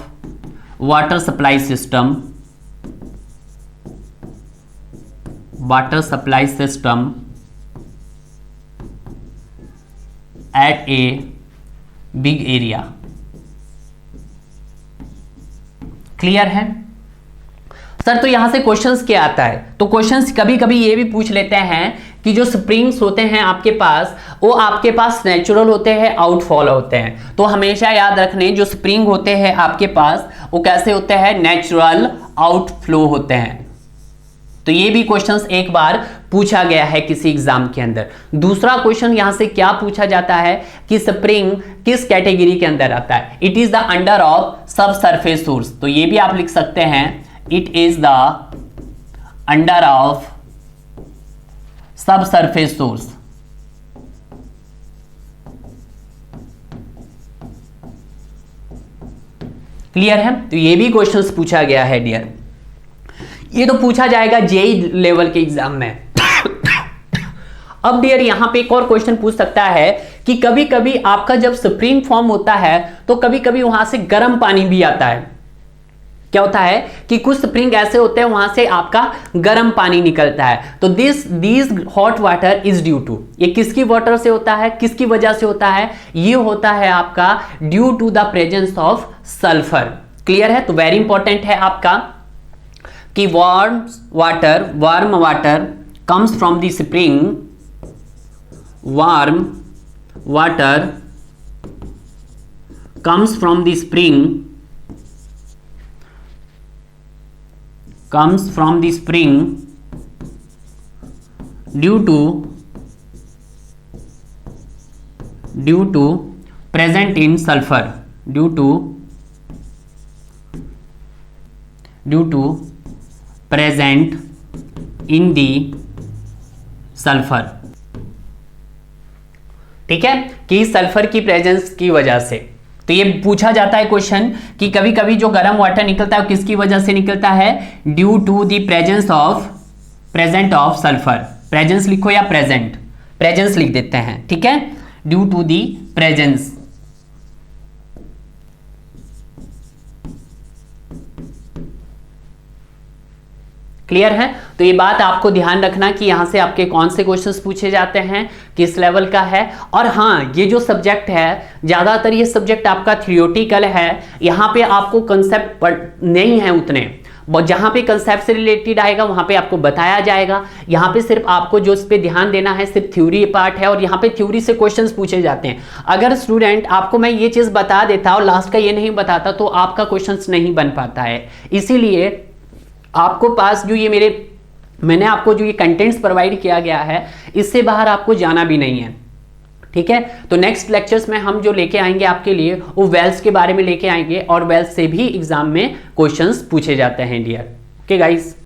water supply system at a big area। Clear है सर? तो यहां से क्वेश्चंस क्या आता है, तो क्वेश्चंस कभी कभी ये भी पूछ लेते हैं कि जो स्प्रिंग्स होते हैं आपके पास, वो आपके पास नेचुरल होते हैं, आउटफॉल होते हैं। तो हमेशा याद रखने, जो स्प्रिंग होते हैं आपके पास वो कैसे होते हैं, नेचुरल आउटफ्लो होते हैं। तो ये भी क्वेश्चंस एक बार पूछा गया है किसी एग्जाम के अंदर। दूसरा क्वेश्चन यहां से क्या पूछा जाता है कि स्प्रिंग किस कैटेगरी के अंदर आता है, it is the under of सब सरफेस सोर्स। तो ये भी आप लिख सकते हैं, it is the under of सब सरफेस सोर्स। क्लियर है? तो ये भी क्वेश्चंस पूछा गया है डियर, ये तो पूछा जाएगा जेई लेवल के एग्जाम में। अब डियर यहां पे एक और क्वेश्चन पूछ सकता है कि कभी कभी आपका जब स्प्रिंग फॉर्म होता है तो कभी कभी वहां से गर्म पानी भी आता है। क्या होता है कि कुछ स्प्रिंग ऐसे होते हैं वहां से आपका गर्म पानी निकलता है। तो this hot water is due to, ये किसकी वाटर से होता है, किसकी वजह से होता है, ये होता है आपका due to the presence of sulphur. Clear है? तो वेरी इंपॉर्टेंट है आपका कि warm water comes from the spring, warm water comes from the spring, comes from the spring due to present in sulfur, due to present in the sulfur। ठीक है, कि sulphur की presence की वजह से। तो ये पूछा जाता है क्वेश्चन कि कभी कभी जो गर्म वाटर निकलता है वो किसकी वजह से निकलता है, due to the present of sulphur. Presence लिखो या प्रेजेंस लिख देते हैं, ठीक है, due to the presence. Clear है? तो ये बात आपको ध्यान रखना कि यहां से आपके कौन से क्वेश्चंस पूछे जाते हैं, किस लेवल का है। और हाँ, ये जो सब्जेक्ट है ज्यादातर ये सब्जेक्ट आपका थियोरेटिकल है, यहाँ पे आपको कंसेप्ट नहीं है उतने, जहां पे कंसेप्ट से रिलेटेड आएगा वहां पे आपको बताया जाएगा। यहाँ पे सिर्फ आपको जो इस पे ध्यान देना है सिर्फ थ्योरी पार्ट है, और यहाँ पे थ्योरी से क्वेश्चंस पूछे जाते हैं। अगर स्टूडेंट आपको मैं ये चीज बता देता और लास्ट का ये नहीं बताता तो आपका क्वेश्चंस नहीं बन पाता है। इसीलिए आपको पास जो ये मैंने आपको जो ये कंटेंट्स प्रोवाइड किया गया है, इससे बाहर आपको जाना भी नहीं है, ठीक है। तो नेक्स्ट लेक्चर्स में हम जो लेके आएंगे आपके लिए वो वेल्स के बारे में लेके आएंगे, और वेल्स से भी एग्जाम में क्वेश्चंस पूछे जाते हैं डियर। Okay guys.